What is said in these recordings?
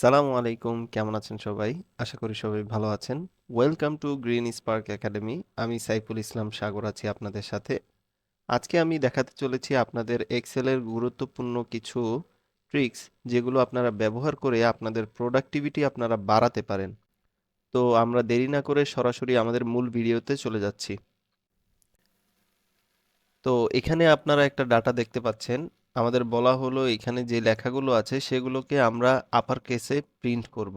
আসসালামু আলাইকুম। কেমন আছেন সবাই? আশা করি সবাই ভালো আছেন। Welcome to green spark academy. আমি সাইফুল ইসলাম সাগর আছি আপনাদের সাথে। আজকে আমি দেখাতে চলেছি আপনাদের এক্সেলের গুরুত্বপূর্ণ কিছু ট্রিক্স যেগুলো আপনারা ব্যবহার করে আপনাদের প্রোডাক্টিভিটি আপনারা বাড়াতে পারেন। তো আমরা দেরি না করে সরাসরি আমাদের মূল ভিডিওতে চলে যাচ্ছি। তো এখানে আপনারা একটা ডাটা দেখতে পাচ্ছেন। আমাদের বলা হলো এখানে যে লেখাগুলো আছে সেগুলোকে আমরা আপার কেসে প্রিন্ট করব।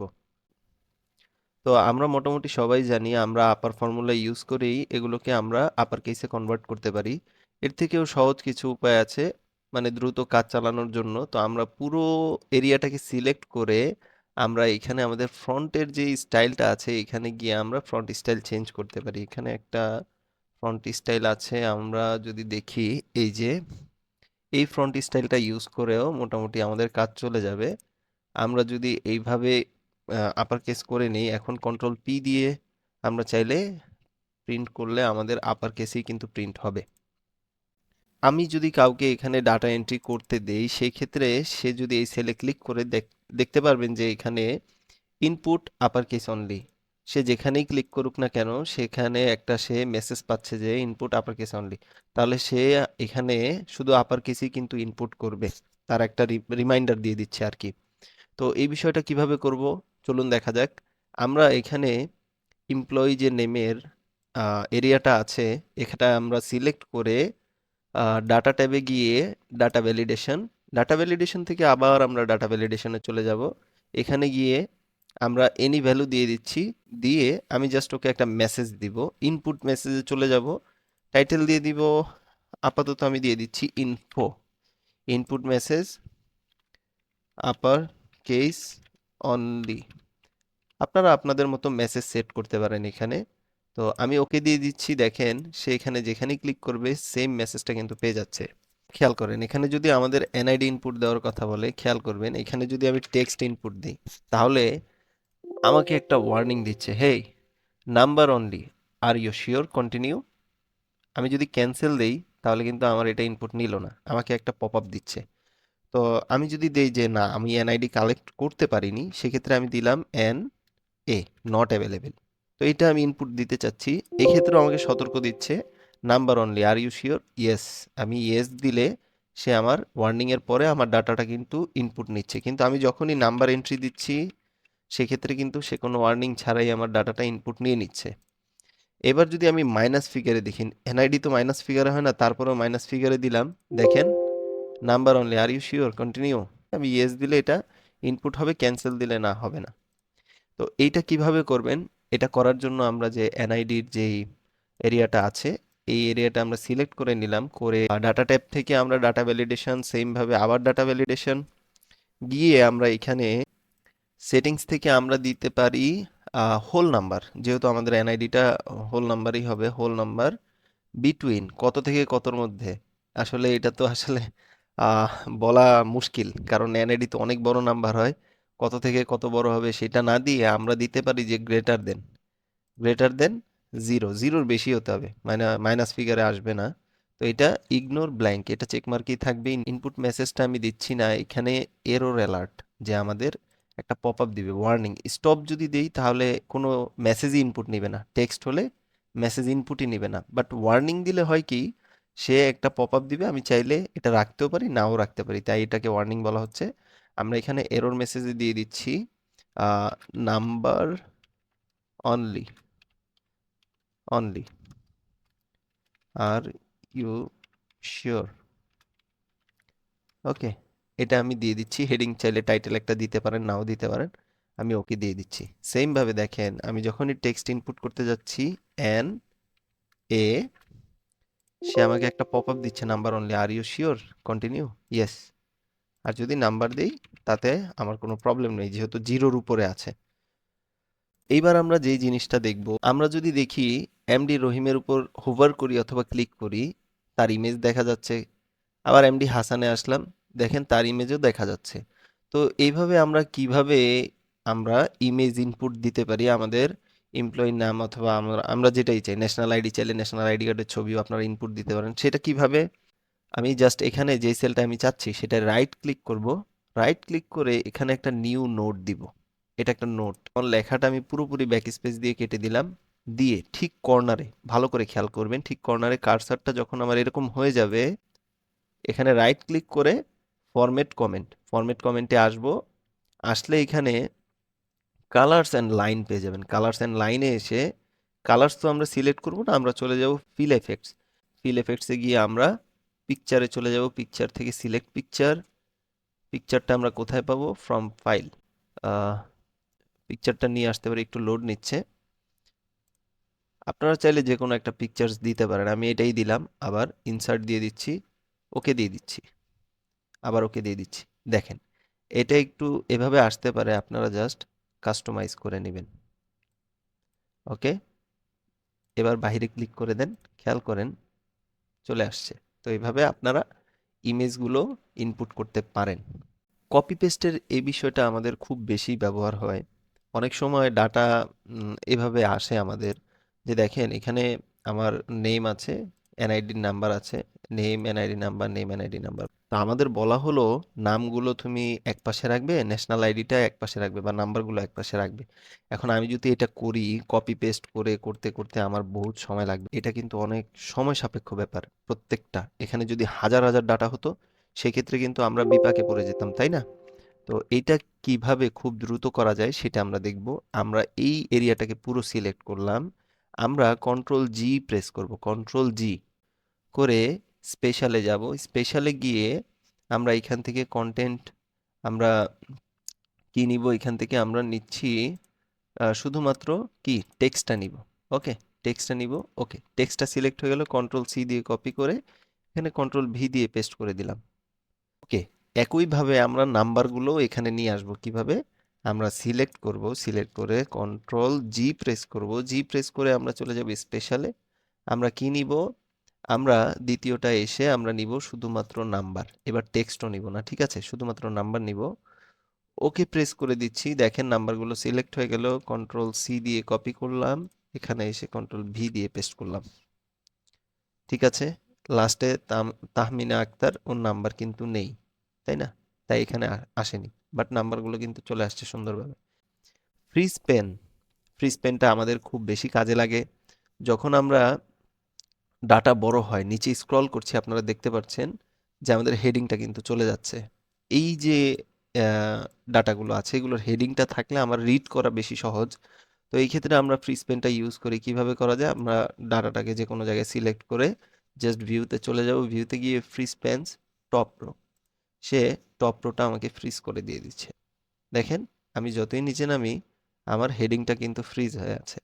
তো আমরা মোটামুটি সবাই জানি আমরা আপার ফর্মুলা ইউজ করেই এগুলোকে আমরা আপার কেসে কনভার্ট করতে পারি। এর থেকেও সহজ কিছু উপায় আছে মানে দ্রুত কাজ চালানোর জন্য। তো আমরা পুরো এরিয়াটাকে সিলেক্ট করে আমরা এখানে আমাদের ফ্রন্টের যে স্টাইলটা আছে এখানে গিয়ে আমরা ফ্রন্ট স্টাইল চেঞ্জ করতে পারি। এখানে একটা ফ্রন্ট স্টাইল আছে, আমরা যদি দেখি এই যে এই ফ্রন্ট স্টাইলটা ইউজ করেও মোটামুটি আমাদের কাজ চলে যাবে। আমরা যদি এইভাবে আপার কেস করে নিই, এখন কন্ট্রোল পি দিয়ে আমরা চাইলে প্রিন্ট করলে আমাদের আপার কেসেই কিন্তু প্রিন্ট হবে। আমি যদি কাউকে এখানে ডাটা এন্ট্রি করতে দেই সেই ক্ষেত্রে সে যদি এই সেলে ক্লিক করে দেখতে পারবেন যে এখানে ইনপুট আপার কেস অনলি। সে যেখানেই ক্লিক করুক না কেন সেখানে একটা সে মেসেজ পাচ্ছে যে ইনপুট আপার কেস অনলি। তাহলে সে এখানে শুধু আপার কেসই কিন্তু ইনপুট করবে, তার একটা রিমাইন্ডার দিয়ে দিচ্ছে আর কি। তো এই বিষয়টা কিভাবে করব চলুন দেখা যাক। আমরা এখানে এমপ্লয়ি যে নেমের এরিয়াটা আছে এখানটা আমরা সিলেক্ট করে ডাটা ট্যাবে গিয়ে ডাটা ভ্যালিডেশন, ডাটা ভ্যালিডেশন থেকে আবার আমরা ডাটা ভ্যালিডেশনে চলে যাব। এখানে গিয়ে আমরা এনি ভ্যালু দিয়ে দিচ্ছি, দিয়ে আমি জাস্ট ওকে একটা মেসেজ দিব, ইনপুট মেসেজে চলে যাব। টাইটেল দিয়ে দিব, আপাতত আমি দিয়ে দিচ্ছি info, input message upper case only. আপনারা আপনাদের মতো মেসেজ সেট করতে পারেন এখানে। তো আমি ওকে দিয়ে দিচ্ছি, দেখেন সে এখানে যেখানেই ক্লিক করবে সেম মেসেজটা কিন্তু পেয়ে যাচ্ছে। খেয়াল করেন এখানে যদি আমাদের এনআইডি ইনপুট দেওয়ার কথা বলে, খেয়াল করবেন এখানে যদি আমি টেক্সট ইনপুট দিই তাহলে আমাকে একটা ওয়ার্নিং দিচ্ছে, hey number only, are you sure continue. আমি যদি ক্যান্সেল দেই তাহলে কিন্তু আমার এটা ইনপুট নিল না, আমাকে একটা পপ আপ দিচ্ছে। তো আমি যদি দেই যে না আমি এনআইডি কালেক্ট করতে পারিনি, সেক্ষেত্রে আমি দিলাম এন এ নট অ্যাভেলেবেল। তো এটা আমি ইনপুট দিতে চাচ্ছি, এক্ষেত্রেও আমাকে সতর্ক দিচ্ছে number only, are you sure, yes. আমি ইয়েস দিলে সে আমার ওয়ার্নিং এর পরে আমার ডাটাটা কিন্তু ইনপুট নিচ্ছে, কিন্তু আমি যখনই নাম্বার এন্ট্রি দিচ্ছি সেক্ষেত্রে কিন্তু সে কোনো ওয়ার্নিং ছাড়াই আমার ডাটাটা ইনপুট নিয়ে নিচ্ছে। এবার যদি আমি মাইনাস ফিগারে দেখি, এনআইডি তো মাইনাস ফিগারে হয় না, তারপরেও মাইনাস ফিগারে দিলাম, দেখেন number only, are you sure continue. আমি ইয়েস দিলে এটা ইনপুট হবে, ক্যান্সেল দিলে না হবে না। তো এইটা কিভাবে করবেন, এটা করার জন্য আমরা যে এনআইডির যেই এরিয়াটা আছে এই এরিয়াটা আমরা সিলেক্ট করে নিলাম, করে ডাটা ট্যাব থেকে আমরা ডাটা ভ্যালিডেশন, সেম ভাবে আবার ডাটা ভ্যালিডেশন গিয়ে আমরা এখানে সেটিংস থেকে আমরা দিতে পারি হোল নাম্বার, যেহেতু আমাদের এনআইডিটা হোল নাম্বারই হবে, হোল নাম্বার বিটুইন কত থেকে কতর মধ্যে। আসলে এটা তো আসলে আহ, বলা মুশকিল, কারণ এনআইডি তো অনেক বড় নাম্বার হয়, কত থেকে কত বড় হবে সেটা না দিয়ে আমরা দিতে পারি যে greater than, greater than zero, জিরোর বেশি হতে হবে, মানে মাইনাস ফিগারে আসবে না। তো এটা ইগনোর ব্ল্যাঙ্ক, এটা চেক মার্কই থাকবে। ইনপুট মেসেজটা আমি দিচ্ছি না, এখানে এরর অ্যালার্ট, যে আমাদের একটা পপ আপ দিবে ওয়ার্নিং। স্টপ যদি দেই তাহলে কোনো মেসেজই ইনপুট নিবে না, টেক্সট হলে মেসেজ ইনপুটই নিবে না, বাট ওয়ার্নিং দিলে হয় কি সে একটা পপ আপ দিবে, আমি চাইলে এটা রাখতেও পারি নাও রাখতে পারি, তাই এটাকে ওয়ার্নিং বলা হচ্ছে। আমরা এখানে এরর মেসেজে দিয়ে দিচ্ছি number only, only, are you sure, okay. এটা আমি দিয়ে দিচ্ছি, হেডিং চাইলে টাইটেল একটা দিতে পারেন নাও দিতে পারেন, আমি ওকে দিয়ে দিচ্ছি। সেম ভাবে দেখেন আমি যখনই টেক্সট ইনপুট করতে যাচ্ছি এন এ, সে আমাকে একটা পপ আপ দিচ্ছে number only, are you sure continue, yes. আর যদি নাম্বার দেই তাতে আমার কোনো প্রবলেম নেই যেহেতু জিরোর উপরে আছে। এইবার আমরা যেই জিনিসটা দেখব, আমরা যদি দেখি এমডি রহিমের উপর হোভার করি অথবা ক্লিক করি তার ইমেজ দেখা যাচ্ছে, আবার এমডি হাসানে আসলাম, দেখেন তার ইমেজও দেখা যাচ্ছে। তো এইভাবে আমরা কিভাবে আমরা ইমেজ ইনপুট দিতে পারি আমাদের এমপ্লয়ির নাম, অথবা আমরা আমরা যেটাই চাই, ন্যাশনাল আইডি চাইলে ন্যাশনাল আইডি কার্ডের ছবিও আপনারা ইনপুট দিতে পারেন। সেটা কিভাবে, আমি জাস্ট এখানে যে সেলটা আমি চাচ্ছি সেটা রাইট ক্লিক করব, রাইট ক্লিক করে এখানে একটা নিউ নোট দিব। এটা একটা নোট। আমার লেখাটা আমি পুরোপুরি ব্যাক স্পেস দিয়ে কেটে দিলাম। দিয়ে ঠিক কর্নারে, ভালো করে খেয়াল করবেন, ঠিক কর্নারে কার্সারটা যখন আমার এরকম হয়ে যাবে, এখানে রাইট ক্লিক করে ফরম্যাট কমেন্ট, ফরম্যাট কমেন্টে আসবো। আসলে এখানে কালার্স অ্যান্ড লাইন পেয়ে যাবেন। কালার্স অ্যান্ড লাইনে এসে কালার্স তো আমরা সিলেক্ট করব না, আমরা চলে যাব ফিল এফেক্টস। ফিল এফেক্টসে গিয়ে আমরা পিকচারে চলে যাব। পিকচার থেকে সিলেক্ট পিকচার। পিকচারটা আমরা কোথায় পাবো? From file. পিকচারটা নিয়ে আসতে পারি, একটু লোড নিচ্ছে। আপনারা চাইলে যে কোনো একটা পিকচার্স দিতে পারেন। আমি এটাই দিলাম, আবার ইনসার্ট দিয়ে দিচ্ছি, ওকে দিয়ে দিচ্ছি, আবার ওকে দিয়ে দিচ্ছি। দেখেন এটা একটু এভাবে আসতে পারে, আপনারা জাস্ট কাস্টমাইজ করে নেবেন। ওকে, এবার বাইরে ক্লিক করে দেন, খেয়াল করেন চলে আসছে। তো এইভাবে আপনারা ইমেজগুলো ইনপুট করতে পারেন। কপি পেস্টের এই বিষয়টা আমাদের খুব বেশি ব্যবহার হয়। অনেক সময় ডাটা এভাবে আসে আমাদের, যে দেখেন এখানে আমার নেম আছে, এনআইডি নাম্বার আছে, name NID number, name NID number. তো আমাদের বলা হলো নামগুলো তুমি এক পাশে রাখবে, ন্যাশনাল আইডিটা এক পাশে রাখবে, বা নাম্বারগুলো এক পাশে রাখবে। এখন আমি যদি এটা করি, কপি পেস্ট করে করতে করতে আমার বহুত সময় লাগবে। এটা কিন্তু অনেক সময় সাপেক্ষ ব্যাপার প্রত্যেকটা। এখানে যদি হাজার হাজার ডাটা হতো, সেক্ষেত্রে কিন্তু আমরা বিপাকে পড়ে যেতাম, তাই না? তো এইটা কিভাবে খুব দ্রুত করা যায় সেটা আমরা দেখব। আমরা এই এরিয়াটাকে পুরো সিলেক্ট করলাম। আমরা কন্ট্রোল জি প্রেস করব, কন্ট্রোল জি করে স্পেশালে যাব। স্পেশালে গিয়ে আমরা এখান থেকে কন্টেন্ট, আমরা কি নিব? এখান থেকে আমরা নিচ্ছি শুধুমাত্র কি টেক্সটটা নিব। ওকে, টেক্সটটা নিব। ওকে, টেক্সটটা সিলেক্ট হয়ে গেল। কন্ট্রোল সি দিয়ে কপি করে এখানে কন্ট্রোল ভি দিয়ে পেস্ট করে দিলাম। ওকে, একইভাবে আমরা নাম্বারগুলো এখানে নিয়ে আসব। কিভাবে? আমরা সিলেক্ট করব, সিলেক্ট করে কন্ট্রোল জি প্রেস করব। জি প্রেস করে আমরা চলে যাব স্পেশালে। আমরা কি নিব? আমরা দ্বিতীয়টা এসে আমরা নিব শুধুমাত্র নাম্বার। এবার টেক্সটও নিব না, ঠিক আছে? শুধুমাত্র নাম্বার নিব। ওকে প্রেস করে দিচ্ছি। দেখেন নাম্বারগুলো সিলেক্ট হয়ে গেল। কন্ট্রোল সি দিয়ে কপি করলাম, এখানে এসে কন্ট্রোল ভি দিয়ে পেস্ট করলাম। ঠিক আছে? লাস্টে তাহমিনা আক্তার, ওর নাম্বার কিন্তু নেই, তাই না? তাই এখানে আসেনি, বাট নাম্বারগুলো কিন্তু চলে আসছে সুন্দরভাবে। ফ্রিজ পেন, ফ্রিজ পেনটা আমাদের খুব বেশি কাজে লাগে যখন আমরা ডাটা বড় হয়। নিচে স্ক্রল করছি, আপনারা দেখতে পাচ্ছেন যে আমাদের হেডিংটা কিন্তু চলে যাচ্ছে। এই যে ডাটাগুলো আছে, এগুলোর হেডিংটা থাকলে আমার রিড করা বেশি সহজ। তো এই ক্ষেত্রে আমরা ফ্রিজ পেনটা ইউজ করি। কিভাবে করা যায়? আমরা ডাটাটাকে যে কোনো জায়গায় সিলেক্ট করে জাস্ট ভিউতে চলে যাব। ভিউতে গিয়ে ফ্রিজ পেন্স টপ রো, সে টপ রোটা আমাকে ফ্রিজ করে দিয়ে দিচ্ছে। দেখেন আমি যতই নিচে নামি, আমার হেডিংটা কিন্তু ফ্রিজ হয়ে আছে।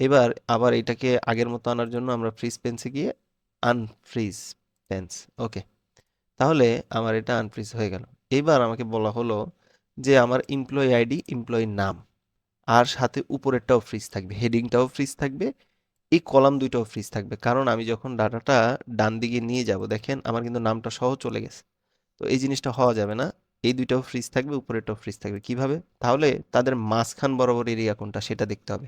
এবার আবার এটাকে আগের মতো আনার জন্য আমরা ফ্রিজ পেন্সে গিয়ে আনফ্রিজ পেন্স। ওকে, তাহলে আমার এটা আনফ্রিজ হয়ে গেল। এবার আমাকে বলা হলো যে আমার এমপ্লয়ি আইডি, এমপ্লয়ির নাম, আর সাথে উপরেরটাও ফ্রিজ থাকবে, হেডিংটাও ফ্রিজ থাকবে, এই কলাম দুইটাও ফ্রিজ থাকবে। কারণ আমি যখন ডাটাটা ডান দিকে নিয়ে যাব, দেখেন আমার কিন্তু নামটা সহ চলে গেছে। তো এই জিনিসটা হওয়া যাবে না। এই দুইটাও ফ্রিজ থাকবে, উপরেরটাও ফ্রিজ থাকবে। কিভাবে? তাহলে তাদের মাঝখান বরাবর এরিয়া কোনটা সেটা দেখতে হবে।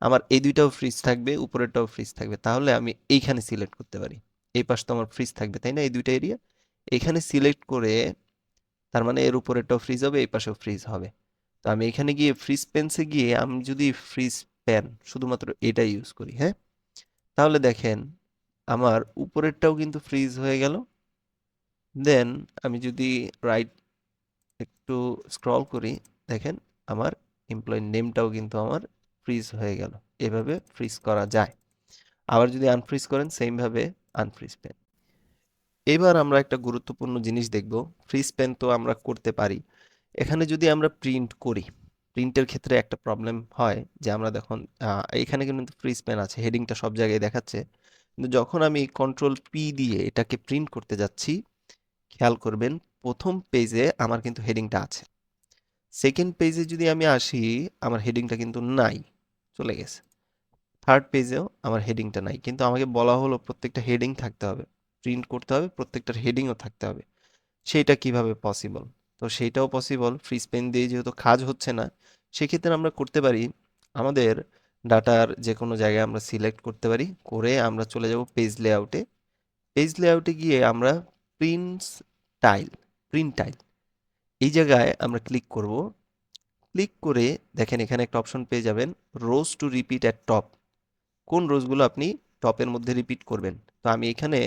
আমার এই দুইটাও ফ্রিজ থাকবে, উপরেরটাও ফ্রিজ থাকবে। তাহলে আমি এইখানে সিলেক্ট করতে পারি। এই পাশ তো আমার ফ্রিজ থাকবে, তাই না? এই দুইটা এরিয়া এখানে সিলেক্ট করে, তার মানে এর উপরেরটাও ফ্রিজ হবে, এই পাশেও ফ্রিজ হবে। তো আমি এখানে গিয়ে ফ্রিজ পেন্সে গিয়ে আমি যদি ফ্রিজ প্যান শুধুমাত্র এটা ইউজ করি, হ্যাঁ, তাহলে দেখেন আমার উপরেরটাও কিন্তু ফ্রিজ হয়ে গেল। দেন আমি যদি রাইট একটু স্ক্রল করি, দেখেন আমার এমপ্লয়ি নেমটাও কিন্তু আমার ফ্রিজ হয়ে গেল। এভাবে ফ্রিজ করা যায়। আবার যদি আনফ্রিজ করেন, সেম ভাবে আনফ্রিজ পেন। এবার আমরা একটা গুরুত্বপূর্ণ জিনিস দেখব। ফ্রিজ পেন তো আমরা করতে পারি। এখানে যদি আমরা প্রিন্ট করি, প্রিন্টের ক্ষেত্রে একটা প্রবলেম হয় যে আমরা দেখুন এখানে কিন্তু ফ্রিজ পেন আছে, হেডিংটা সব জায়গায় দেখাচ্ছে। কিন্তু যখন আমি কন্ট্রোল পি দিয়ে এটাকে প্রিন্ট করতে যাচ্ছি, খেয়াল করবেন প্রথম পেজে আমার কিন্তু হেডিংটা আছে। সেকেন্ড পেজে যদি আমি আসি, আমার হেডিংটা কিন্তু নাই, চলে গেছে। থার্ড পেজেও আমার হেডিংটা নাই, কিন্তু আমাকে বলা হলো প্রত্যেকটা হেডিং থাকতে হবে, প্রিন্ট করতে হবে, প্রত্যেকটার হেডিংও থাকতে হবে। সেইটা কিভাবে পসিবল? তো সেইটাও পসিবল ফ্রিজ পেন দিয়ে, যেহেতু কাজ হচ্ছে না। সেক্ষেত্রে আমরা করতে পারি, আমাদের ডাটার যে কোনো জায়গায় আমরা সিলেক্ট করতে পারি, করে আমরা চলে যাব পেজ লেআউটে। পেজ লেআউটে গিয়ে আমরা প্রিন্টস টাইল, প্রিন্ট টাইল, এই জায়গায় আমরা ক্লিক করব। ক্লিক করে দেখেন এখানে একটা অপশন পেয়ে যাবেন, রোজ টু রিপিট অ্যাট টপ। কোন রোজগুলো আপনি টপের মধ্যে রিপিট করবেন। তো আমি এখানে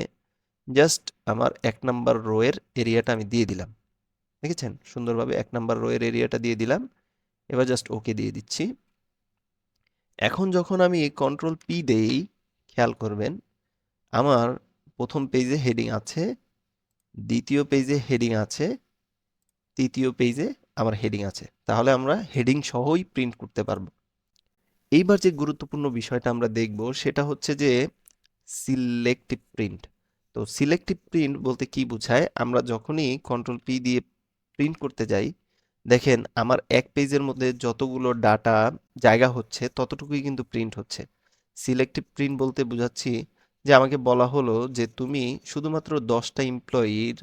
জাস্ট আমার 1 নাম্বার রো এর এরিয়াটা আমি দিয়ে দিলাম। দেখেছেন সুন্দরভাবে 1 নাম্বার রো এর এরিয়াটা দিয়ে দিলাম। এবার জাস্ট ওকে দিয়ে দিচ্ছি। এখন যখন আমি কন্ট্রোল পি দেই, খেয়াল করবেন আমার প্রথম পেজে হেডিং আছে, দ্বিতীয় পেজে হেডিং আছে, তৃতীয় পেজে আমার হেডিং আছে। তাহলে আমরা হেডিং সহই প্রিন্ট করতে পারবো। এইবার যে গুরুত্বপূর্ণ বিষয়টা আমরা দেখব সেটা হচ্ছে যে সিলেক্টিভ প্রিন্ট। তো সিলেক্টিভ প্রিন্ট বলতে কি বোঝায়, আমরা যখনই কন্ট্রোল পি দিয়ে প্রিন্ট করতে যাই, দেখেন আমার এক পেজের মধ্যে যতগুলো ডাটা জায়গা হচ্ছে ততটুকুই কিন্তু প্রিন্ট হচ্ছে। সিলেক্টিভ প্রিন্ট বলতে বোঝাচ্ছি যে আমাকে বলা হলো যে তুমি শুধুমাত্র 10টা এমপ্লয়ির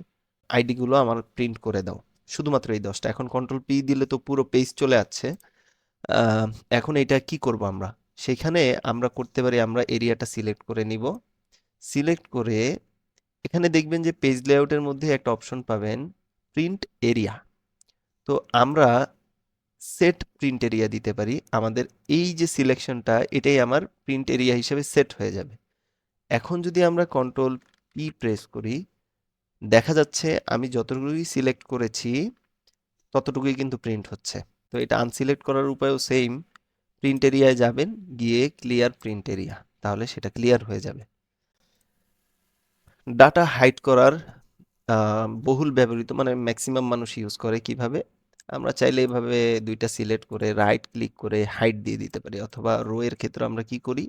আইডিগুলো আমার প্রিন্ট করে দাও, শুধুমাত্র এই 10টা। এখন কন্ট্রোল পি দিলে তো পুরো পেজ চলে আসছে। আহ, এখন এটা কি করব আমরা, সেখানে আমরা করতে পারি, আমরা এরিয়াটা সিলেক্ট করে নিব। সিলেক্ট করে এখানে দেখবেন যে পেজ লেআউটের মধ্যে একটা অপশন পাবেন, প্রিন্ট এরিয়া। তো আমরা সেট প্রিন্ট এরিয়া দিতে পারি। আমাদের এই যে সিলেকশনটা এটাই আমার প্রিন্ট এরিয়া হিসেবে সেট হয়ে যাবে। এখন যদি আমরা কন্ট্রোল পি প্রেস করি, দেখা যাচ্ছে আমি যতটুকুই সিলেক্ট করেছি ততটুকুই কিন্তু প্রিন্ট হচ্ছে। তো এটা আনসিলেক্ট করার উপায়ও সেম, প্রিন্ট এরিয়ায় যাবেন, গিয়ে ক্লিয়ার প্রিন্ট এরিয়া, তাহলে সেটা ক্লিয়ার হয়ে যাবে। ডাটা হাইড করার বহুল ব্যবহৃত, মানে ম্যাক্সিমাম মানুষ ইউজ করে কিভাবে, আমরা চাইলে এভাবে দুইটা সিলেক্ট করে রাইট ক্লিক করে হাইড দিয়ে দিতে পারি, অথবা রো এর ক্ষেত্রে আমরা কি করি,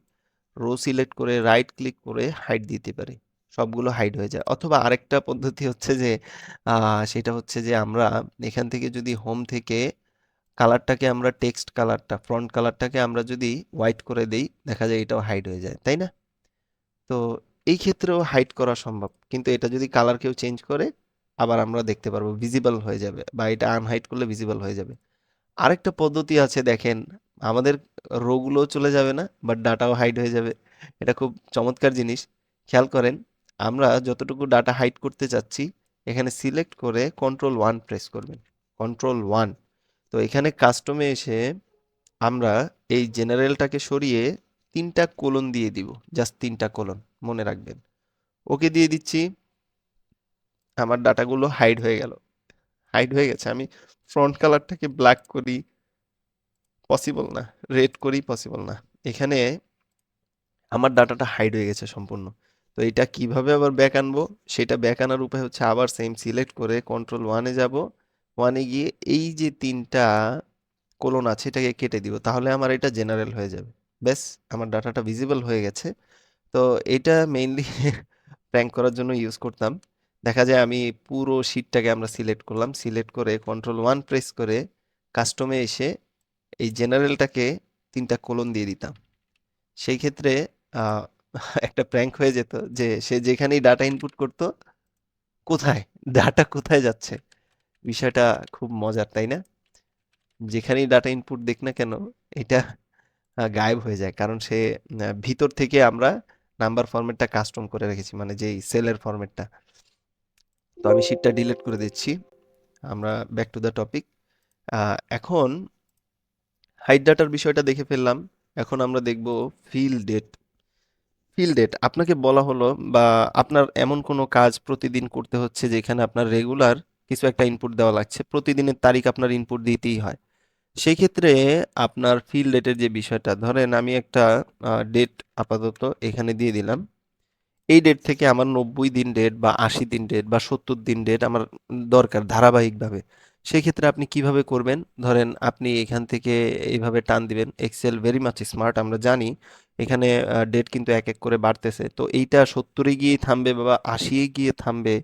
রো সিলেক্ট করে রাইট ক্লিক করে হাইড দিতে পারি, সবগুলো হাইড হয়ে যায়। অথবা আরেকটা পদ্ধতি হচ্ছে যে সেটা হচ্ছে যে আমরা এখান থেকে যদি হোম থেকে কালারটাকে আমরা টেক্সট কালারটা, ফ্রন্ট কালারটাকে আমরা যদি হোয়াইট করে দেই, দেখা যায় এটাও হাইড হয়ে যায়, তাই না? তো এই ক্ষেত্রেও হাইড করা সম্ভব, কিন্তু এটা যদি কালার কেউ চেঞ্জ করে আবার আমরা দেখতে পারবো, ভিজিবল হয়ে যাবে, বা এটা আনহাইড করলে ভিজিবল হয়ে যাবে। আরেকটা পদ্ধতি আছে, দেখেন আমাদের রোগুলোও চলে যাবে না, বাট ডাটাও হাইড হয়ে যাবে। এটা খুব চমৎকার জিনিস। খেয়াল করেন, আমরা যতটুকু ডাটা হাইড করতে চাচ্ছি এখানে সিলেক্ট করে কন্ট্রোল 1 প্রেস করবেন, কন্ট্রোল 1। তো এখানে কাস্টমে এসে আমরা এই জেনারেলটাকে সরিয়ে 3টা কোলন দিয়ে দিব, জাস্ট 3টা কোলন, মনে রাখবেন। ওকে দিয়ে দিচ্ছি, আমার ডাটাগুলো হাইড হয়ে গেল, হাইড হয়ে গেছে। আমি ফ্রন্ট কালারটাকে ব্ল্যাক করি, পসিবল না, রেড করি, পসিবল না। এখানে আমার ডাটাটা হাইড হয়ে গেছে সম্পূর্ণ। তো এটা কিভাবে আবার ব্যাক আনবো, সেটা ব্যাক আনার উপায় হচ্ছে আবার সেম সিলেক্ট করে কন্ট্রোল 1-এ যাব, 1-এ গিয়ে এই যে 3টা কোলন আছে এটাকে কেটে দিব, তাহলে আমার এটা জেনারেল হয়ে যাবে। ব্যাস, আমার ডাটাটা ভিজিবল হয়ে গেছে। তো এটা মেইনলি প্র্যাঙ্ক করার জন্য ইউজ করতাম। দেখা যায় আমি পুরো শিটটাকে আমরা সিলেক্ট করলাম, সিলেক্ট করে কন্ট্রোল 1 প্রেস করে কাস্টমে এসে এই জেনারেলটাকে 3টা কোলন দিয়ে দিতাম। সেই ক্ষেত্রে আহ, একটা প্র্যাঙ্ক হয়ে যেত যে সে যেখানেই ডাটা ইনপুট করতো, কোথায় ডাটা কোথায় যাচ্ছে, বিষয়টা খুব মজার, তাই না? যেখানেই ডাটা ইনপুট দেখ না কেন, এটা গায়েব হয়ে যায়, কারণ সে ভিতর থেকে আমরা নাম্বার ফরম্যাটটা কাস্টম করে রেখেছি, মানে যেই সেলের ফরম্যাটটা। তো আমি শীটটা ডিলিট করে দিচ্ছি। আমরা ব্যাক টু দ্য টপিক। এখন হাইড ডাটার বিষয়টা দেখে ফেললাম। এখন আমরা দেখব ফিল ডেট। ফিল ডেট আপনাকে বলা হলো, বা আপনার এমন কোনো কাজ প্রতিদিন করতে হচ্ছে যেখানে আপনার রেগুলার কিছু একটা ইনপুট দেওয়া লাগছে, প্রতিদিনের তারিখ আপনার ইনপুট দিতেই হয়। সেই ক্ষেত্রে আপনার ফিল ডেটের যে বিষয়টা, ধরেন আমি একটা ডেট আপাতত এখানে দিয়ে দিলাম। এই ডেট থেকে আমার 90 দিন ডেট বা 80 দিন ডেট বা 70 দিন ডেট আমার দরকার ধারাবাহিকভাবে। সেই ক্ষেত্রে আপনি কিভাবে করবেন, ধরেন আপনি এখান থেকে এইভাবে টান দিবেন। এক্সেল ভেরি মাচ স্মার্ট, আমরা জানি। এখানে ডেট কিন্তু এক এক করে বাড়তেছে, তো এইটা 70-এ গিয়ে থামবে বা 80-এ গিয়ে থামবে,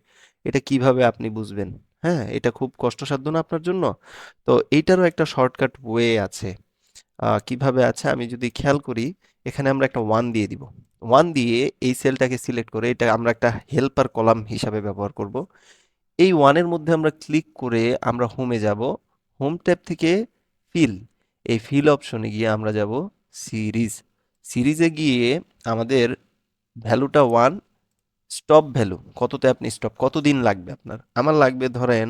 এটা কিভাবে আপনি বুঝবেন? হ্যাঁ, এটা খুব কষ্টসাধ্য না আপনার জন্য? তো এইটারও একটা শর্টকাট ওয়ে আছে। কিভাবে আছে আমি যদি খেয়াল করি, এখানে আমরা একটা 1 দিয়ে দিব। 1 দিয়ে এই সেলটাকে সিলেক্ট করে এটা আমরা একটা হেল্পার কলাম হিসাবে ব্যবহার করব। এই 1-এর মধ্যে আমরা ক্লিক করে আমরা হোমে যাব। হোম ট্যাব থেকে ফিল, এই ফিল অপশনে গিয়ে আমরা যাব সিরিজ। সিরিজে গিয়ে আমাদের ভ্যালুটা 1, স্টপ ভ্যালু কততে আপনি স্টপ, কতদিন লাগবে আপনার। আমার লাগবে ধরেন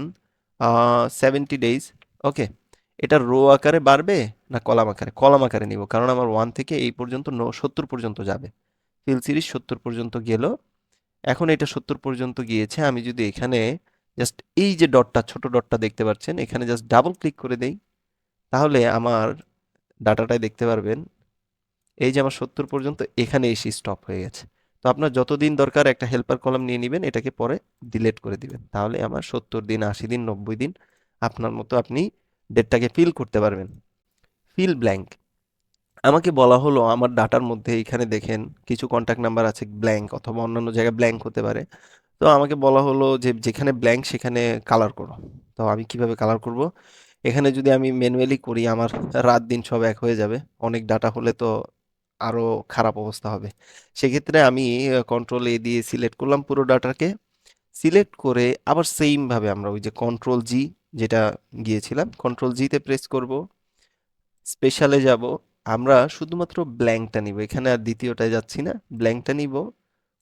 70 days। ওকে, এটা রো আকারে বাড়বে না কলাম আকারে? কলাম আকারে নিব, কারণ আমার 1 থেকে এই পর্যন্ত 70 পর্যন্ত যাবে। ফিল সিরিজ 70 পর্যন্ত গেল। এখন এটা 70 পর্যন্ত গিয়েছে, আমি যদি এখানে জাস্ট এই যে ডটটা, ছোট ডটটা দেখতে পাচ্ছেন, এখানে জাস্ট ডাবল ক্লিক করে দেই, তাহলে আমার ডাটাটায় দেখতে পারবেন এই যে আমার 70 পর্যন্ত এখানে এসে স্টপ হয়ে গেছে। তো আপনার যতদিন দরকার একটা হেল্পার কলাম নিয়ে নেবেন, এটাকে পরে ডিলিট করে দিবেন, তাহলে আমার 70 দিন, 80 দিন, 90 দিন আপনার মতো আপনি ডেটটাকে ফিল করতে পারবেন। ফিল ব্ল্যাঙ্ক, আমাকে বলা হলো আমার ডাটার মধ্যে এখানে দেখেন কিছু কন্ট্যাক্ট নাম্বার আছে ব্ল্যাঙ্ক, অথবা অন্যান্য জায়গায় ব্ল্যাঙ্ক হতে পারে। তো আমাকে বলা হলো যে যেখানে ব্ল্যাঙ্ক সেখানে কালার করো। তো আমি কিভাবে কালার করব? এখানে যদি আমি ম্যানুয়ালি করি, আমার রাত দিন সব এক হয়ে যাবে। অনেক ডাটা হলে তো আরো খারাপ অবস্থা হবে। সেক্ষেত্রে আমি কন্ট্রোল এ দিয়ে সিলেক্ট করলাম পুরো ডাটাকে। সিলেক্ট করে আবার সেম ভাবে আমরা ওই যে কন্ট্রোল জি, যেটা গিয়েছিলাম, কন্ট্রোল জিতে প্রেস করব, স্পেশালে যাব, আমরা শুধুমাত্র ব্ল্যাঙ্কটা নিব, এখানে আর দ্বিতীয়টায় যাচ্ছি না, ব্ল্যাঙ্কটা নিব।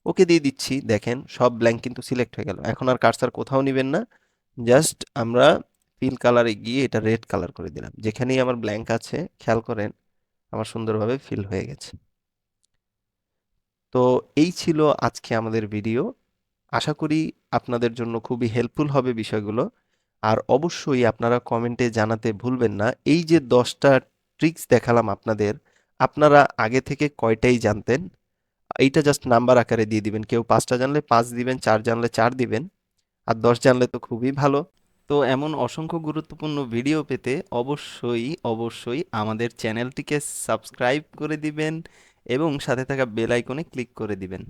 ওকে দিয়ে দিচ্ছি, দেখেন সব ব্ল্যাঙ্ক কিন্তু সিলেক্ট হয়ে গেল। এখন আর কার্সার কোথাও নিবেন না, জাস্ট আমরা ফিল কালারে গিয়ে এটা রেড কালার করে দিলাম। যেখানেই আমার ব্ল্যাঙ্ক আছে খেয়াল করেন আমার সুন্দরভাবে ফিল হয়ে গেছে। তো এই ছিল আজকে আমাদের ভিডিও। আশা করি আপনাদের জন্য খুবই হেল্পফুল হবে বিষয়গুলো। আর অবশ্যই আপনারা কমেন্টে জানাতে ভুলবেন না, এই যে 10টা ট্রিক্স দেখালাম আপনাদের, আপনারা আগে থেকে কয়টাই জানতেন? এইটা জাস্ট নাম্বার আকারে দিয়ে দিবেন। কেউ 5টা জানলে 5 দিবেন, 4 জানলে 4 দিবেন, আর 10 জানলে তো খুবই ভালো। তো এমন অসংখ্য গুরুত্বপূর্ণ ভিডিও পেতে অবশ্যই অবশ্যই আমাদের চ্যানেলটিকে সাবস্ক্রাইব করে দিবেন এবং সাথে থাকা বেল আইকনে ক্লিক করে দিবেন।